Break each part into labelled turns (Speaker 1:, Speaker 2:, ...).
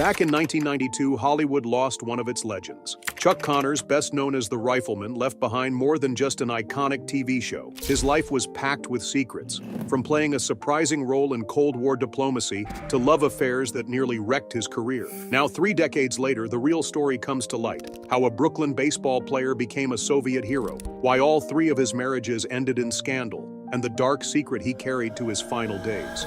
Speaker 1: Back in 1992, Hollywood lost one of its legends. Chuck Connors, best known as the Rifleman, left behind more than just an iconic TV show. His life was packed with secrets, from playing a surprising role in Cold War diplomacy to love affairs that nearly wrecked his career. Now, 3 decades later, the real story comes to light: how a Brooklyn baseball player became a Soviet hero, why all 3 of his marriages ended in scandal, and the dark secret he carried to his final days.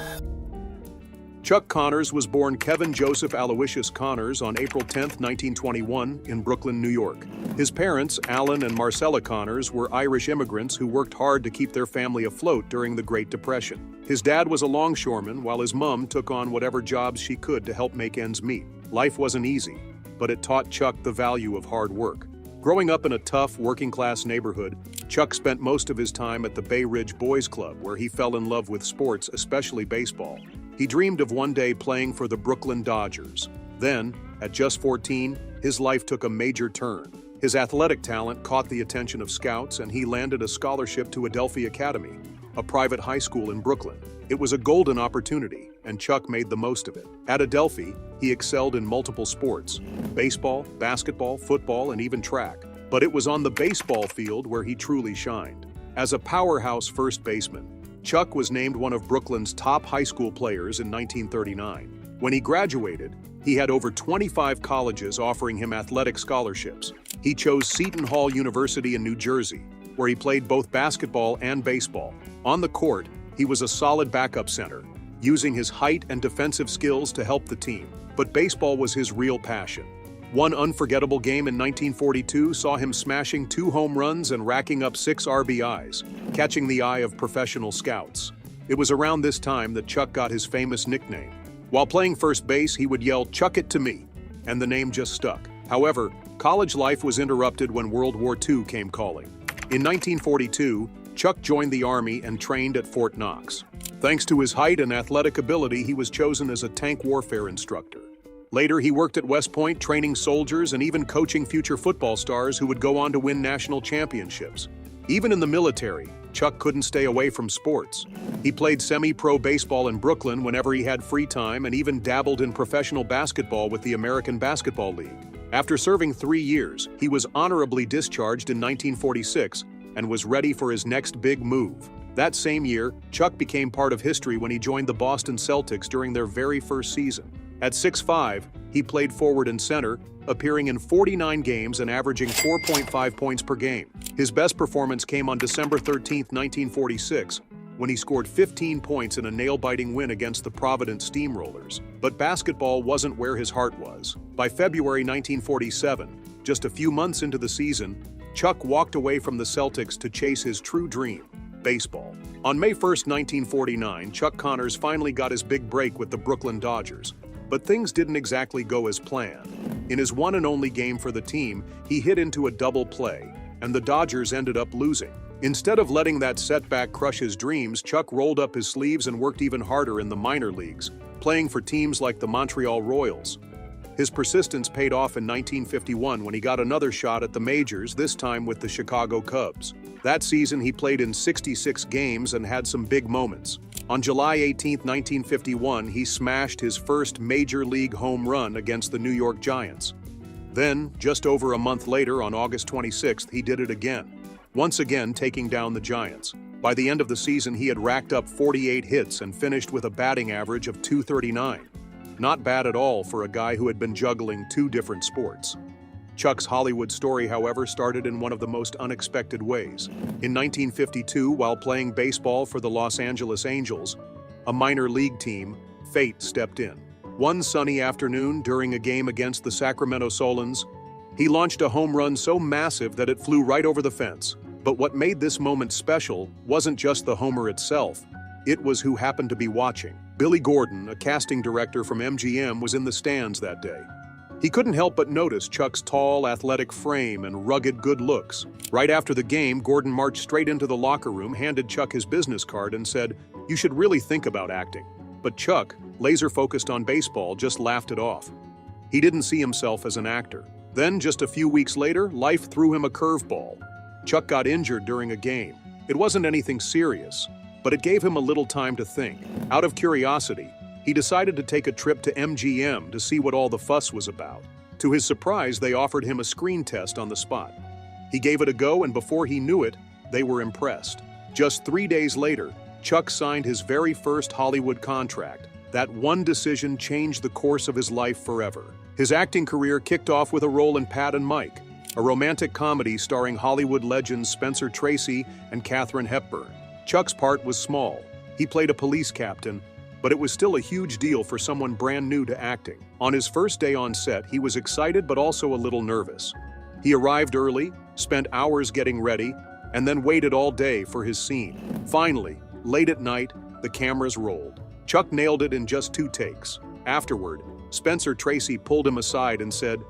Speaker 1: Chuck Connors was born Kevin Joseph Aloysius Connors on April 10, 1921, in Brooklyn, New York. His parents, Alan and Marcella Connors, were Irish immigrants who worked hard to keep their family afloat during the Great Depression. His dad was a longshoreman, while his mom took on whatever jobs she could to help make ends meet. Life wasn't easy, but it taught Chuck the value of hard work. Growing up in a tough, working-class neighborhood, Chuck spent most of his time at the Bay Ridge Boys Club, where he fell in love with sports, especially baseball. He dreamed of one day playing for the Brooklyn Dodgers. Then, at just 14, his life took a major turn. His athletic talent caught the attention of scouts, and he landed a scholarship to Adelphi Academy, a private high school in Brooklyn. It was a golden opportunity, and Chuck made the most of it. At Adelphi, he excelled in multiple sports: baseball, basketball, football, and even track. But it was on the baseball field where he truly shined. As a powerhouse first baseman, Chuck was named one of Brooklyn's top high school players in 1939. When he graduated, he had over 25 colleges offering him athletic scholarships. He chose Seton Hall University in New Jersey, where he played both basketball and baseball. On the court, he was a solid backup center, using his height and defensive skills to help the team. But baseball was his real passion. One unforgettable game in 1942 saw him smashing 2 home runs and racking up 6 RBIs, catching the eye of professional scouts. It was around this time that Chuck got his famous nickname. While playing first base, he would yell, "Chuck it to me," and the name just stuck. However, college life was interrupted when World War II came calling. In 1942, Chuck joined the Army and trained at Fort Knox. Thanks to his height and athletic ability, he was chosen as a tank warfare instructor. Later, he worked at West Point, training soldiers and even coaching future football stars who would go on to win national championships. Even in the military, Chuck couldn't stay away from sports. He played semi-pro baseball in Brooklyn whenever he had free time, and even dabbled in professional basketball with the American Basketball League. After serving 3 years, he was honorably discharged in 1946 and was ready for his next big move. That same year, Chuck became part of history when he joined the Boston Celtics during their very first season. At 6'5", he played forward and center, appearing in 49 games and averaging 4.5 points per game. His best performance came on December 13, 1946, when he scored 15 points in a nail-biting win against the Providence Steamrollers. But basketball wasn't where his heart was. By February 1947, just a few months into the season, Chuck walked away from the Celtics to chase his true dream: baseball. On May 1, 1949, Chuck Connors finally got his big break with the Brooklyn Dodgers. But things didn't exactly go as planned. In his one and only game for the team, he hit into a double play, and the Dodgers ended up losing. Instead of letting that setback crush his dreams, Chuck rolled up his sleeves and worked even harder in the minor leagues, playing for teams like the Montreal Royals. His persistence paid off in 1951 when he got another shot at the majors, this time with the Chicago Cubs. That season, he played in 66 games and had some big moments. On July 18, 1951, he smashed his first major league home run against the New York Giants. Then, just over a month later, on August 26th, he did it again, once again taking down the Giants. By the end of the season, he had racked up 48 hits and finished with a batting average of .239. Not bad at all for a guy who had been juggling 2 different sports. Chuck's Hollywood story, however, started in one of the most unexpected ways. In 1952, while playing baseball for the Los Angeles Angels, a minor league team, fate stepped in. One sunny afternoon, during a game against the Sacramento Solons, he launched a home run so massive that it flew right over the fence. But what made this moment special wasn't just the homer itself. It was who happened to be watching. Billy Gordon, a casting director from MGM, was in the stands that day. He couldn't help but notice Chuck's tall, athletic frame and rugged good looks. Right after the game, Gordon marched straight into the locker room, handed Chuck his business card, and said, "You should really think about acting." But Chuck, laser-focused on baseball, just laughed it off. He didn't see himself as an actor. Then, just a few weeks later, life threw him a curveball. Chuck got injured during a game. It wasn't anything serious, but it gave him a little time to think. Out of curiosity, He decided to take a trip to MGM to see what all the fuss was about. To his surprise, they offered him a screen test on the spot. He gave it a go, and before he knew it, they were impressed. Just 3 days later, Chuck signed his very first Hollywood contract. That one decision changed the course of his life forever. His acting career kicked off with a role in Pat and Mike, a romantic comedy starring Hollywood legends Spencer Tracy and Katharine Hepburn. Chuck's part was small. He played a police captain, but it was still a huge deal for someone brand new to acting. On his first day on set, he was excited but also a little nervous. He arrived early, spent hours getting ready, and then waited all day for his scene. Finally, late at night, the cameras rolled. Chuck nailed it in just 2 takes. Afterward, Spencer Tracy pulled him aside and said,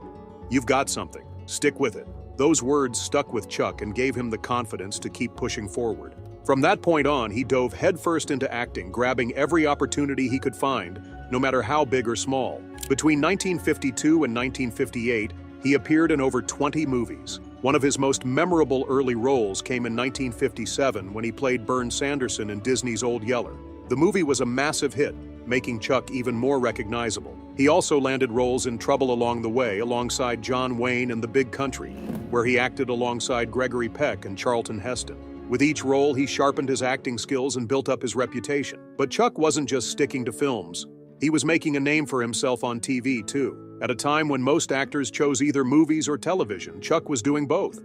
Speaker 1: "You've got something. Stick with it." Those words stuck with Chuck and gave him the confidence to keep pushing forward. From that point on, he dove headfirst into acting, grabbing every opportunity he could find, no matter how big or small. Between 1952 and 1958, he appeared in over 20 movies. One of his most memorable early roles came in 1957 when he played Bern Sanderson in Disney's Old Yeller. The movie was a massive hit, making Chuck even more recognizable. He also landed roles in Trouble Along the Way alongside John Wayne in The Big Country, where he acted alongside Gregory Peck and Charlton Heston. With each role, he sharpened his acting skills and built up his reputation. But Chuck wasn't just sticking to films. He was making a name for himself on TV, too. At a time when most actors chose either movies or television, Chuck was doing both.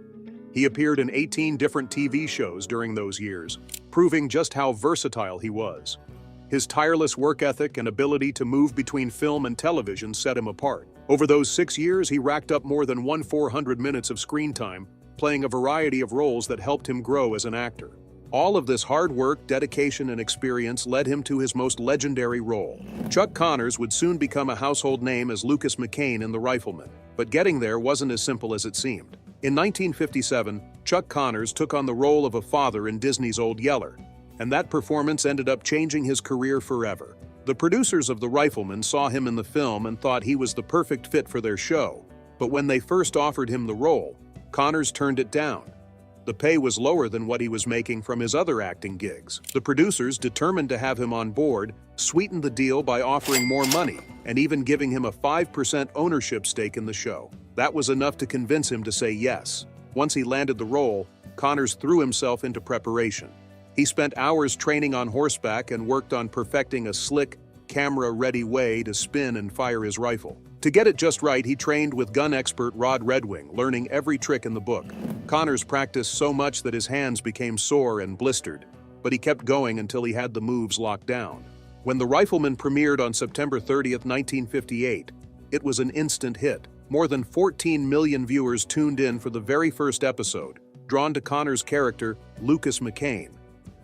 Speaker 1: He appeared in 18 different TV shows during those years, proving just how versatile he was. His tireless work ethic and ability to move between film and television set him apart. Over those 6 years, he racked up more than 1,400 minutes of screen time, playing a variety of roles that helped him grow as an actor. All of this hard work, dedication, and experience led him to his most legendary role. Chuck Connors would soon become a household name as Lucas McCain in The Rifleman, but getting there wasn't as simple as it seemed. In 1957, Chuck Connors took on the role of a father in Disney's Old Yeller, and that performance ended up changing his career forever. The producers of The Rifleman saw him in the film and thought he was the perfect fit for their show, but when they first offered him the role, Connors turned it down. The pay was lower than what he was making from his other acting gigs. The producers, determined to have him on board, sweetened the deal by offering more money and even giving him a 5% ownership stake in the show. That was enough to convince him to say yes. Once he landed the role, Connors threw himself into preparation. He spent hours training on horseback and worked on perfecting a slick, camera-ready way to spin and fire his rifle. To get it just right, he trained with gun expert Rod Redwing, learning every trick in the book. Connors practiced so much that his hands became sore and blistered, but he kept going until he had the moves locked down. When The Rifleman premiered on September 30th, 1958, it was an instant hit. More than 14 million viewers tuned in for the very first episode, drawn to Connors' character, Lucas McCain,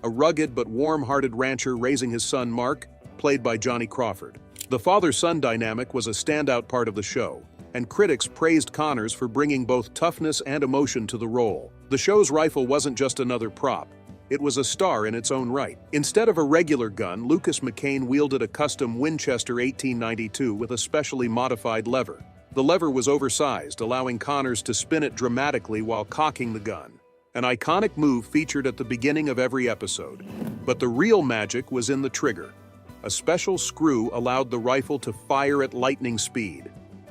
Speaker 1: a rugged but warm-hearted rancher raising his son Mark, played by Johnny Crawford. The father-son dynamic was a standout part of the show, and critics praised Connors for bringing both toughness and emotion to the role. The show's rifle wasn't just another prop. It was a star in its own right. Instead of a regular gun, Lucas McCain wielded a custom Winchester 1892 with a specially modified lever. The lever was oversized, allowing Connors to spin it dramatically while cocking the gun. An iconic move featured at the beginning of every episode. But the real magic was in the trigger. A special screw allowed the rifle to fire at lightning speed,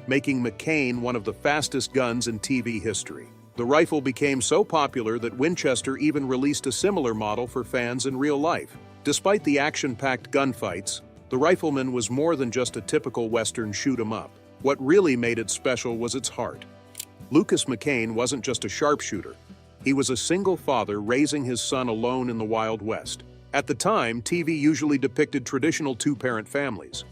Speaker 1: making McCain one of the fastest guns in TV history. The rifle became so popular that Winchester even released a similar model for fans in real life. Despite the action-packed gunfights, The Rifleman was more than just a typical Western shoot-'em-up. What really made it special was its heart. Lucas McCain wasn't just a sharpshooter. He was a single father raising his son alone in the Wild West. At the time, TV usually depicted traditional two-parent families.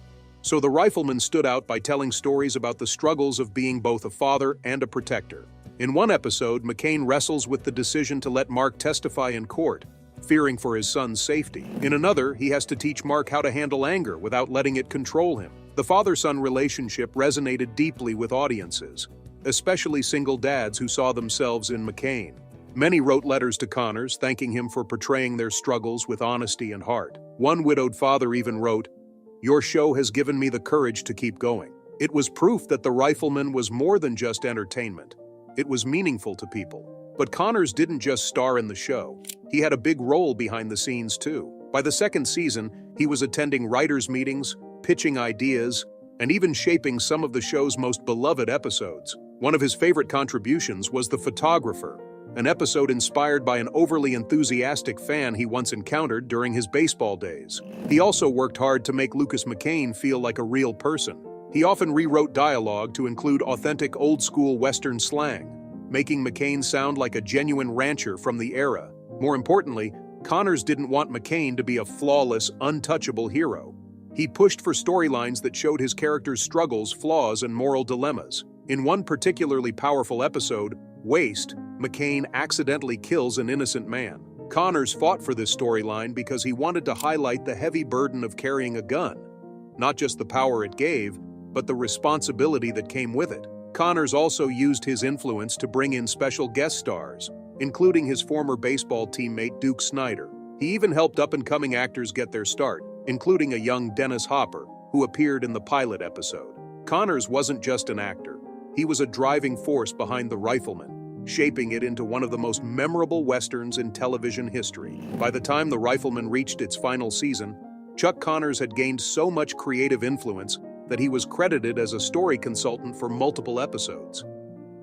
Speaker 1: So The Rifleman stood out by telling stories about the struggles of being both a father and a protector. In one episode, McCain wrestles with the decision to let Mark testify in court, fearing for his son's safety. In another, he has to teach Mark how to handle anger without letting it control him. The father-son relationship resonated deeply with audiences, especially single dads who saw themselves in McCain. Many wrote letters to Connors, thanking him for portraying their struggles with honesty and heart. One widowed father even wrote, "Your show has given me the courage to keep going." It was proof that The Rifleman was more than just entertainment. It was meaningful to people. But Connors didn't just star in the show. He had a big role behind the scenes, too. By the second season, he was attending writers' meetings, pitching ideas, and even shaping some of the show's most beloved episodes. One of his favorite contributions was The Photographer, an episode inspired by an overly enthusiastic fan he once encountered during his baseball days. He also worked hard to make Lucas McCain feel like a real person. He often rewrote dialogue to include authentic old-school Western slang, making McCain sound like a genuine rancher from the era. More importantly, Connors didn't want McCain to be a flawless, untouchable hero. He pushed for storylines that showed his character's struggles, flaws, and moral dilemmas. In one particularly powerful episode, Waste, McCain accidentally kills an innocent man. Connors fought for this storyline because he wanted to highlight the heavy burden of carrying a gun, not just the power it gave, but the responsibility that came with it. Connors also used his influence to bring in special guest stars, including his former baseball teammate Duke Snider. He even helped up-and-coming actors get their start, including a young Dennis Hopper, who appeared in the pilot episode. Connors wasn't just an actor. He was a driving force behind The Rifleman, shaping it into one of the most memorable westerns in television history. By the time The Rifleman reached its final season, Chuck Connors had gained so much creative influence that he was credited as a story consultant for multiple episodes.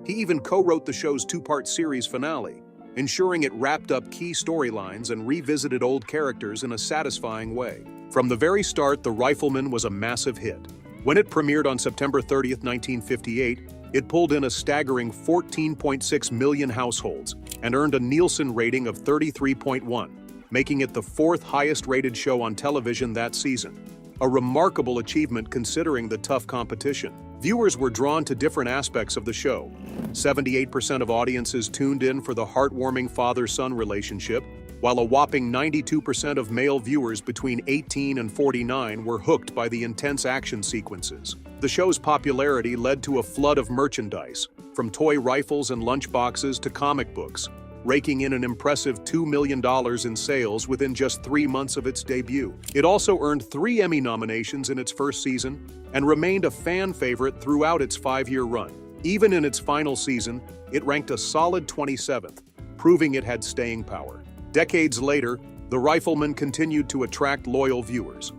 Speaker 1: He even co-wrote the show's two-part series finale, ensuring it wrapped up key storylines and revisited old characters in a satisfying way. From the very start, The Rifleman was a massive hit. When it premiered on September 30th, 1958, it pulled in a staggering 14.6 million households and earned a Nielsen rating of 33.1, making it the fourth highest-rated show on television that season. A remarkable achievement considering the tough competition. Viewers were drawn to different aspects of the show. 78% of audiences tuned in for the heartwarming father-son relationship, while a whopping 92% of male viewers between 18 and 49 were hooked by the intense action sequences. The show's popularity led to a flood of merchandise, from toy rifles and lunchboxes to comic books, raking in an impressive $2 million in sales within just 3 months of its debut. It also earned 3 Emmy nominations in its first season and remained a fan favorite throughout its 5-year run. Even in its final season, it ranked a solid 27th, proving it had staying power. Decades later, The Rifleman continued to attract loyal viewers.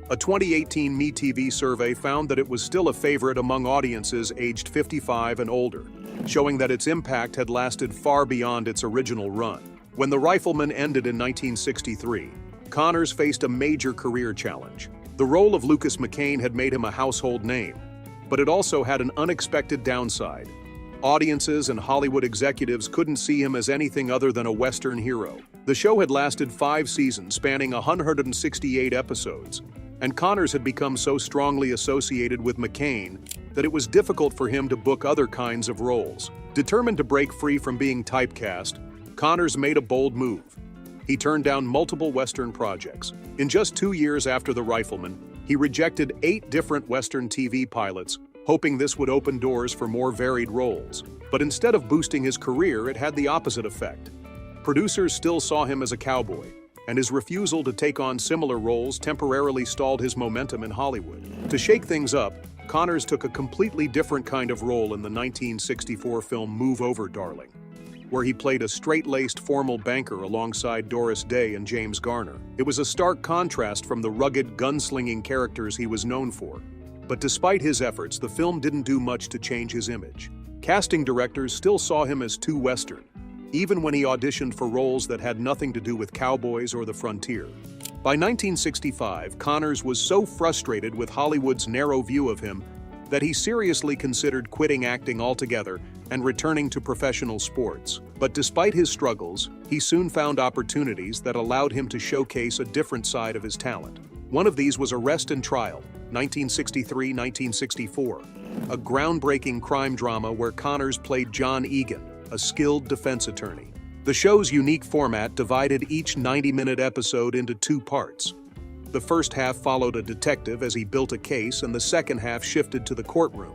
Speaker 1: A 2018 MeTV survey found that it was still a favorite among audiences aged 55 and older, showing that its impact had lasted far beyond its original run. When The Rifleman ended in 1963, Connors faced a major career challenge. The role of Lucas McCain had made him a household name, but it also had an unexpected downside. Audiences and Hollywood executives couldn't see him as anything other than a Western hero. The show had lasted 5 seasons, spanning 168 episodes, and Connors had become so strongly associated with McCain that it was difficult for him to book other kinds of roles. Determined to break free from being typecast, Connors made a bold move. He turned down multiple Western projects. In just 2 years after The Rifleman, he rejected 8 different Western TV pilots, hoping this would open doors for more varied roles. But instead of boosting his career, it had the opposite effect. Producers still saw him as a cowboy, and his refusal to take on similar roles temporarily stalled his momentum in Hollywood. To shake things up, Connors took a completely different kind of role in the 1964 film Move Over, Darling, where he played a straight-laced formal banker alongside Doris Day and James Garner. It was a stark contrast from the rugged, gunslinging characters he was known for. But despite his efforts, the film didn't do much to change his image. Casting directors still saw him as too Western, even when he auditioned for roles that had nothing to do with cowboys or the frontier. By 1965, Connors was so frustrated with Hollywood's narrow view of him that he seriously considered quitting acting altogether and returning to professional sports. But despite his struggles, he soon found opportunities that allowed him to showcase a different side of his talent. One of these was Arrest and Trial, 1963-1964, a groundbreaking crime drama where Connors played John Egan, a skilled defense attorney. The show's unique format divided each 90-minute episode into 2 parts. The first half followed a detective as he built a case, and the second half shifted to the courtroom,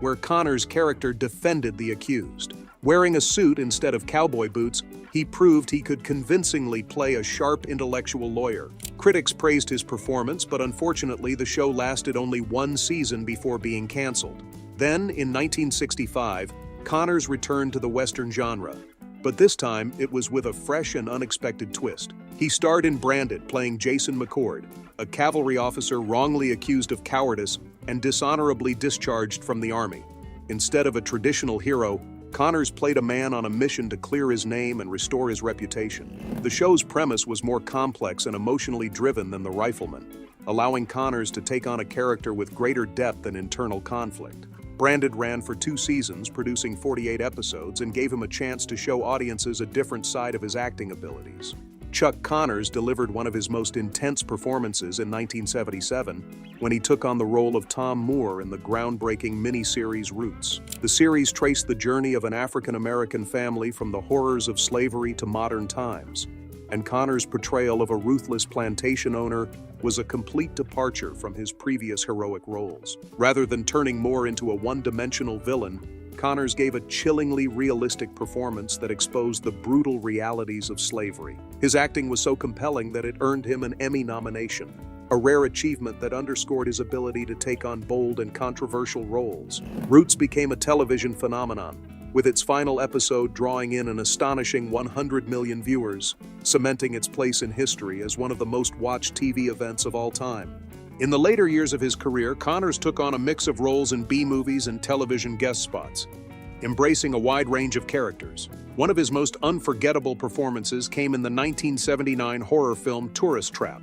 Speaker 1: where Connors' character defended the accused. Wearing a suit instead of cowboy boots, he proved he could convincingly play a sharp intellectual lawyer. Critics praised his performance, but unfortunately the show lasted only 1 season before being canceled. Then, in 1965, Connors returned to the Western genre, But this time, it was with a fresh and unexpected twist. He starred in Branded, playing Jason McCord, a cavalry officer wrongly accused of cowardice and dishonorably discharged from the army. Instead of a traditional hero, Connors played a man on a mission to clear his name and restore his reputation. The show's premise was more complex and emotionally driven than The Rifleman, allowing Connors to take on a character with greater depth and internal conflict. Branded ran for 2 seasons, producing 48 episodes, and gave him a chance to show audiences a different side of his acting abilities. Chuck Connors delivered one of his most intense performances in 1977 when he took on the role of Tom Moore in the groundbreaking miniseries Roots. The series traced the journey of an African-American family from the horrors of slavery to modern times, and Connors' portrayal of a ruthless plantation owner was a complete departure from his previous heroic roles. Rather than turning Moore into a one-dimensional villain, Connors gave a chillingly realistic performance that exposed the brutal realities of slavery. His acting was so compelling that it earned him an Emmy nomination, a rare achievement that underscored his ability to take on bold and controversial roles. Roots became a television phenomenon, with its final episode drawing in an astonishing 100 million viewers, cementing its place in history as one of the most watched TV events of all time. In the later years of his career, Connors took on a mix of roles in B-movies and television guest spots, embracing a wide range of characters. One of his most unforgettable performances came in the 1979 horror film Tourist Trap,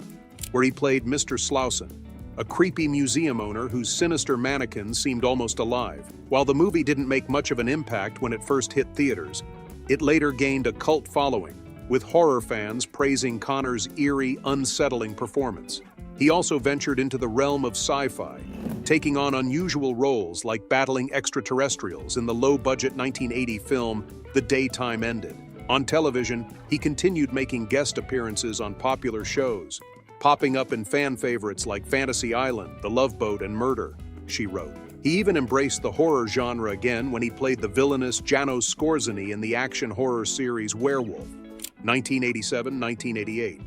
Speaker 1: where he played Mr. Slauson, a creepy museum owner whose sinister mannequins seemed almost alive. While the movie didn't make much of an impact when it first hit theaters, it later gained a cult following, with horror fans praising Connors' eerie, unsettling performance. He also ventured into the realm of sci-fi, taking on unusual roles like battling extraterrestrials in the low-budget 1980 film The Day Time Ended. On television, he continued making guest appearances on popular shows, popping up in fan favorites like Fantasy Island, The Love Boat, and Murder, She Wrote. He even embraced the horror genre again when he played the villainous Janos Skorzeny in the action horror series Werewolf, 1987-1988.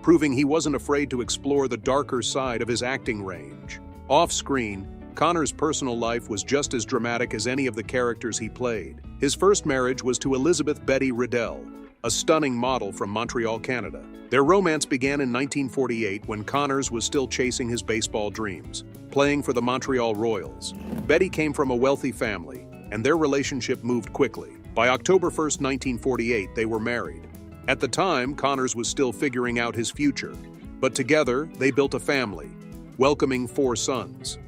Speaker 1: Proving he wasn't afraid to explore the darker side of his acting range. Off-screen, Connors' personal life was just as dramatic as any of the characters he played. His first marriage was to Elizabeth Betty Riddell, a stunning model from Montreal, Canada. Their romance began in 1948 when Connors was still chasing his baseball dreams, playing for the Montreal Royals. Betty came from a wealthy family, and their relationship moved quickly. By October 1, 1948, they were married. At the time, Connors was still figuring out his future, but together they built a family, welcoming 4 sons: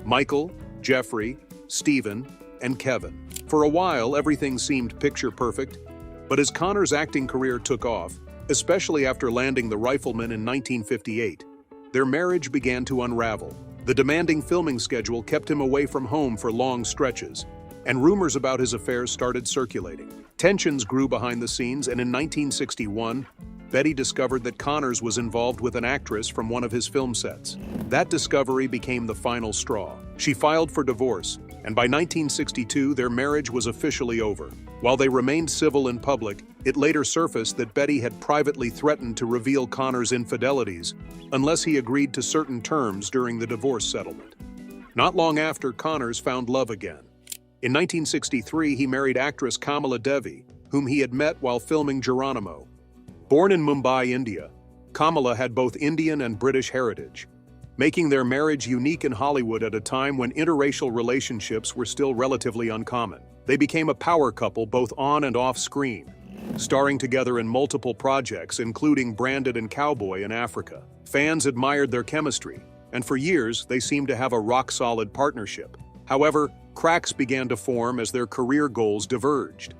Speaker 1: Michael, Jeffrey, Stephen, and Kevin. For a while, everything seemed picture perfect, but as Connors' acting career took off, especially after landing The Rifleman in 1958, their marriage began to unravel. The demanding filming schedule kept him away from home for long stretches, and rumors about his affairs started circulating. Tensions grew behind the scenes, and in 1961, Betty discovered that Connors was involved with an actress from one of his film sets. That discovery became the final straw. She filed for divorce, and by 1962, their marriage was officially over. While they remained civil in public, it later surfaced that Betty had privately threatened to reveal Connors' infidelities unless he agreed to certain terms during the divorce settlement. Not long after, Connors found love again. In 1963, he married actress Kamala Devi, whom he had met while filming Geronimo. Born in Mumbai, India, Kamala had both Indian and British heritage, making their marriage unique in Hollywood at a time when interracial relationships were still relatively uncommon. They became a power couple both on and off screen, starring together in multiple projects, including Branded and Cowboy in Africa. Fans admired their chemistry, and for years they seemed to have a rock-solid partnership. However, cracks began to form as their career goals diverged.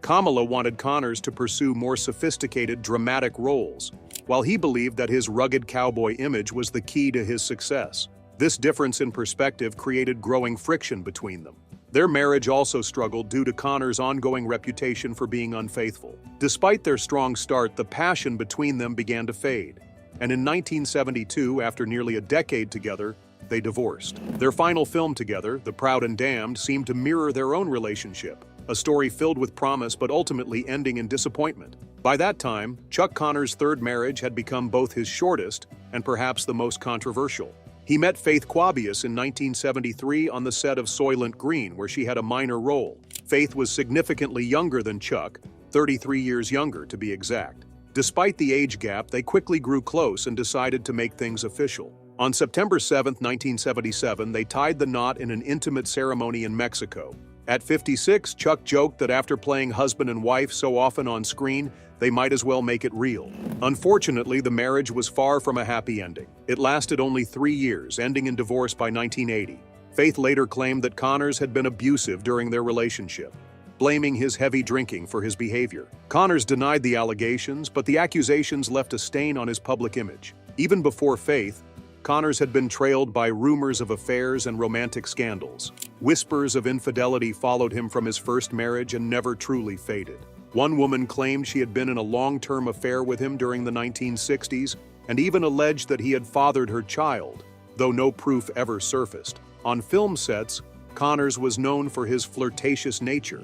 Speaker 1: Kamala wanted Connors to pursue more sophisticated, dramatic roles, while he believed that his rugged cowboy image was the key to his success. This difference in perspective created growing friction between them. Their marriage also struggled due to Connors' ongoing reputation for being unfaithful. Despite their strong start, the passion between them began to fade, and in 1972, after nearly a decade together, they divorced. Their final film together, The Proud and Damned, seemed to mirror their own relationship, a story filled with promise but ultimately ending in disappointment. By that time, Chuck Connors' third marriage had become both his shortest and perhaps the most controversial. He met Faith Quabius in 1973 on the set of Soylent Green, where she had a minor role. Faith was significantly younger than Chuck, 33 years younger to be exact. Despite the age gap, they quickly grew close and decided to make things official. On September 7, 1977, they tied the knot in an intimate ceremony in Mexico. At 56, Chuck joked that after playing husband and wife so often on screen, they might as well make it real. Unfortunately, the marriage was far from a happy ending. It lasted only 3 years, ending in divorce by 1980. Faith later claimed that Connors had been abusive during their relationship, blaming his heavy drinking for his behavior. Connors denied the allegations, but the accusations left a stain on his public image. Even before Faith, Connors had been trailed by rumors of affairs and romantic scandals. Whispers of infidelity followed him from his first marriage and never truly faded. One woman claimed she had been in a long-term affair with him during the 1960s and even alleged that he had fathered her child, though no proof ever surfaced. On film sets, Connors was known for his flirtatious nature,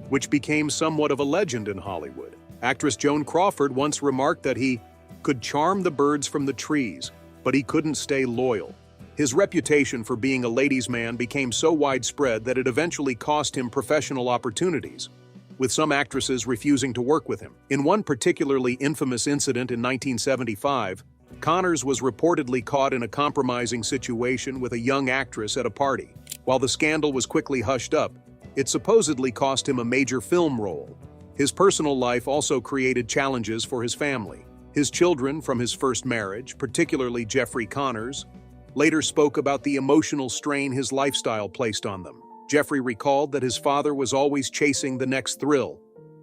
Speaker 1: which became somewhat of a legend in Hollywood. Actress Joan Crawford once remarked that he could charm the birds from the trees, but he couldn't stay loyal. His reputation for being a ladies' man became so widespread that it eventually cost him professional opportunities, with some actresses refusing to work with him. In one particularly infamous incident in 1975, Connors was reportedly caught in a compromising situation with a young actress at a party. While the scandal was quickly hushed up, it supposedly cost him a major film role. His personal life also created challenges for his family. His children from his first marriage, particularly Jeffrey Connors, later spoke about the emotional strain his lifestyle placed on them. Jeffrey recalled that his father was always chasing the next thrill,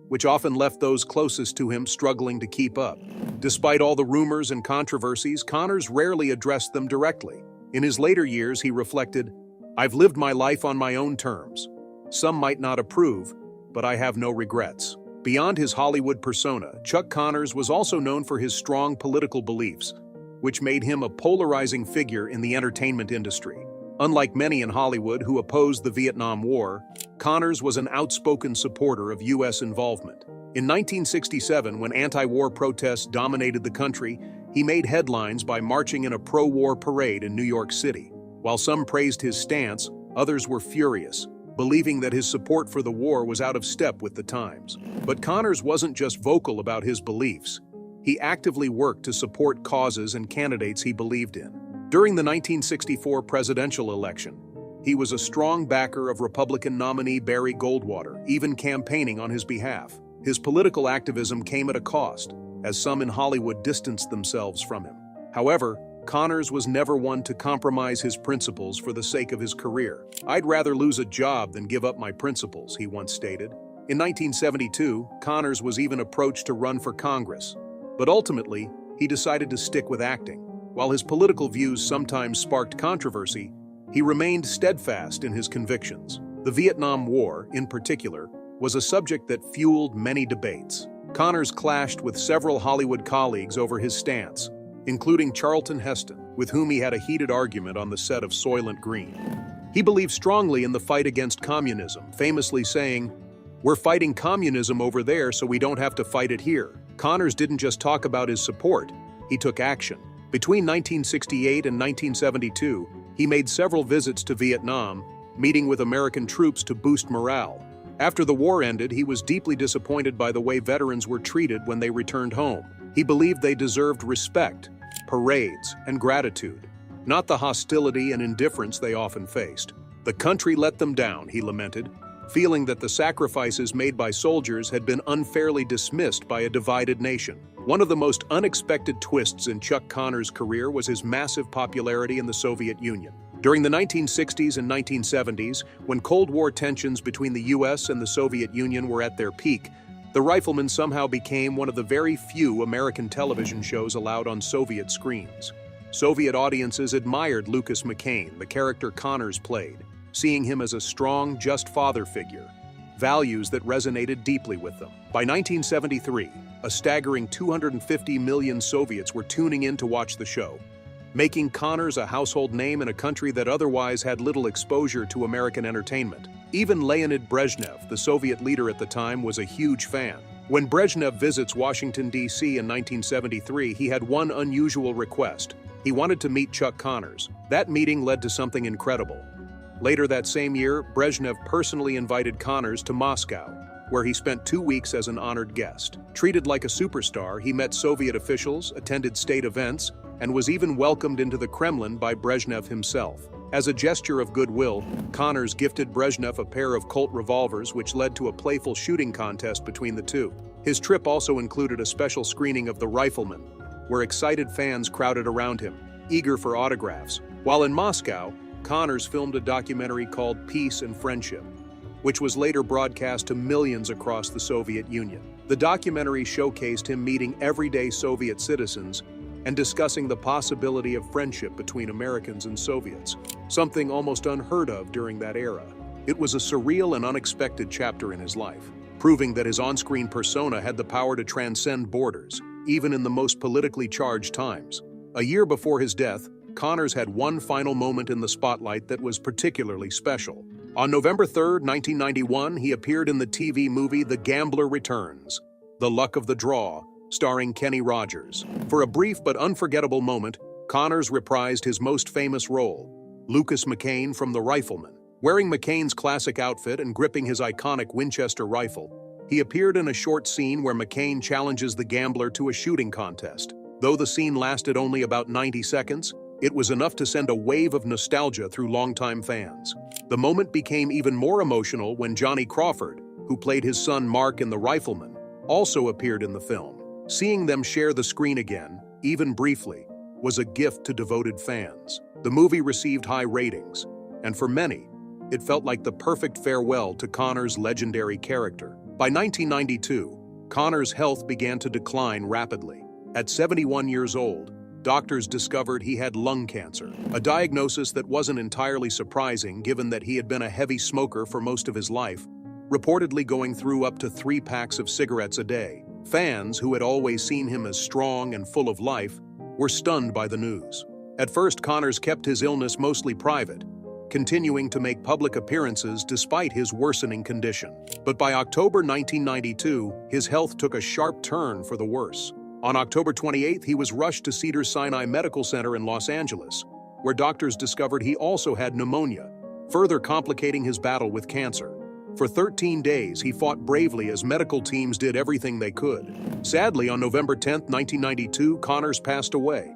Speaker 1: which often left those closest to him struggling to keep up. Despite all the rumors and controversies, Connors rarely addressed them directly. In his later years, he reflected, "I've lived my life on my own terms. Some might not approve, but I have no regrets." Beyond his Hollywood persona, Chuck Connors was also known for his strong political beliefs, which made him a polarizing figure in the entertainment industry. Unlike many in Hollywood who opposed the Vietnam War, Connors was an outspoken supporter of U.S. involvement. In 1967, when anti-war protests dominated the country, he made headlines by marching in a pro-war parade in New York City. While some praised his stance, others were furious, believing that his support for the war was out of step with the times. But Connors wasn't just vocal about his beliefs. He actively worked to support causes and candidates he believed in. During the 1964 presidential election, he was a strong backer of Republican nominee Barry Goldwater, even campaigning on his behalf. His political activism came at a cost, as some in Hollywood distanced themselves from him. However, Connors was never one to compromise his principles for the sake of his career. "I'd rather lose a job than give up my principles," he once stated. In 1972, Connors was even approached to run for Congress, but ultimately, he decided to stick with acting. While his political views sometimes sparked controversy, he remained steadfast in his convictions. The Vietnam War, in particular, was a subject that fueled many debates. Connors clashed with several Hollywood colleagues over his stance, including Charlton Heston, with whom he had a heated argument on the set of Soylent Green. He believed strongly in the fight against communism, famously saying, "We're fighting communism over there, so we don't have to fight it here." Connors didn't just talk about his support, he took action. Between 1968 and 1972, he made several visits to Vietnam, meeting with American troops to boost morale. After the war ended, he was deeply disappointed by the way veterans were treated when they returned home. He believed they deserved respect, parades, and gratitude, not the hostility and indifference they often faced. "The country let them down," he lamented, feeling that the sacrifices made by soldiers had been unfairly dismissed by a divided nation. One of the most unexpected twists in Chuck Connors' career was his massive popularity in the Soviet Union. During the 1960s and 1970s, when Cold War tensions between the U.S. and the Soviet Union were at their peak, The Rifleman somehow became one of the very few American television shows allowed on Soviet screens. Soviet audiences admired Lucas McCain, the character Connors played, seeing him as a strong, just father figure, values that resonated deeply with them. By 1973, a staggering 250 million Soviets were tuning in to watch the show, making Connors a household name in a country that otherwise had little exposure to American entertainment. Even Leonid Brezhnev, the Soviet leader at the time, was a huge fan. When Brezhnev visits Washington, D.C. in 1973, he had one unusual request. He wanted to meet Chuck Connors. That meeting led to something incredible. Later that same year, Brezhnev personally invited Connors to Moscow, where he spent 2 weeks as an honored guest. Treated like a superstar, he met Soviet officials, attended state events, and was even welcomed into the Kremlin by Brezhnev himself. As a gesture of goodwill, Connors gifted Brezhnev a pair of Colt revolvers, which led to a playful shooting contest between the two. His trip also included a special screening of The Rifleman, where excited fans crowded around him, eager for autographs. While in Moscow, Connors filmed a documentary called Peace and Friendship, which was later broadcast to millions across the Soviet Union. The documentary showcased him meeting everyday Soviet citizens and discussing the possibility of friendship between Americans and Soviets, something almost unheard of during that era. It was a surreal and unexpected chapter in his life, proving that his on-screen persona had the power to transcend borders, even in the most politically charged times. A year before his death, Connors had one final moment in the spotlight that was particularly special. On November 3, 1991, he appeared in the TV movie The Gambler Returns, The Luck of the Draw, starring Kenny Rogers. For a brief but unforgettable moment, Connors reprised his most famous role, Lucas McCain from The Rifleman. Wearing McCain's classic outfit and gripping his iconic Winchester rifle, he appeared in a short scene where McCain challenges the gambler to a shooting contest. Though the scene lasted only about 90 seconds, it was enough to send a wave of nostalgia through longtime fans. The moment became even more emotional when Johnny Crawford, who played his son Mark in The Rifleman, also appeared in the film. Seeing them share the screen again, even briefly, was a gift to devoted fans. The movie received high ratings, and for many, it felt like the perfect farewell to Connors' legendary character. By 1992, Connors' health began to decline rapidly. At 71 years old, doctors discovered he had lung cancer, a diagnosis that wasn't entirely surprising given that he had been a heavy smoker for most of his life, reportedly going through up to 3 packs of cigarettes a day. Fans, who had always seen him as strong and full of life, were stunned by the news. At first, Connors kept his illness mostly private, continuing to make public appearances despite his worsening condition. But by October 1992, his health took a sharp turn for the worse. On October 28th, he was rushed to Cedars-Sinai Medical Center in Los Angeles, where doctors discovered he also had pneumonia, further complicating his battle with cancer. For 13 days, he fought bravely as medical teams did everything they could. Sadly, on November 10, 1992, Connors passed away.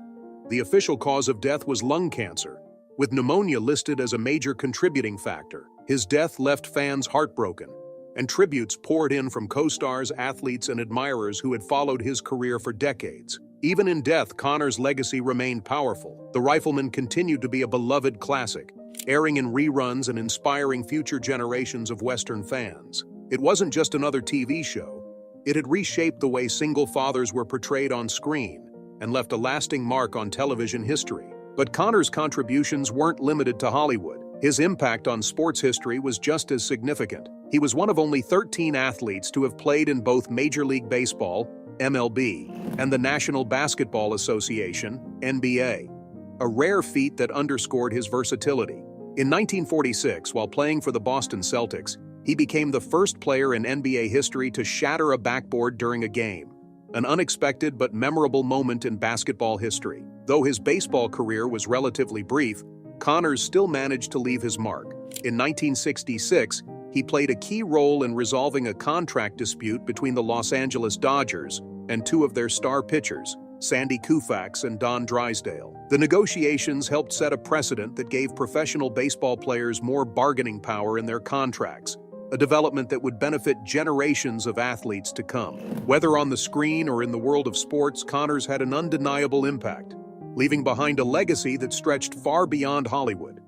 Speaker 1: The official cause of death was lung cancer, with pneumonia listed as a major contributing factor. His death left fans heartbroken, and tributes poured in from co-stars, athletes, and admirers who had followed his career for decades. Even in death, Connors' legacy remained powerful. The Rifleman continued to be a beloved classic, airing in reruns and inspiring future generations of Western fans. It wasn't just another TV show. It had reshaped the way single fathers were portrayed on screen and left a lasting mark on television history. But Connors' contributions weren't limited to Hollywood. His impact on sports history was just as significant. He was one of only 13 athletes to have played in both Major League Baseball, MLB, and the National Basketball Association, NBA, a rare feat that underscored his versatility. In 1946, while playing for the Boston Celtics, he became the first player in NBA history to shatter a backboard during a game, an unexpected but memorable moment in basketball history. Though his baseball career was relatively brief, Connors still managed to leave his mark. In 1966, he played a key role in resolving a contract dispute between the Los Angeles Dodgers and 2 of their star pitchers, Sandy Koufax and Don Drysdale. The negotiations helped set a precedent that gave professional baseball players more bargaining power in their contracts, a development that would benefit generations of athletes to come. Whether on the screen or in the world of sports, Connors had an undeniable impact, leaving behind a legacy that stretched far beyond Hollywood.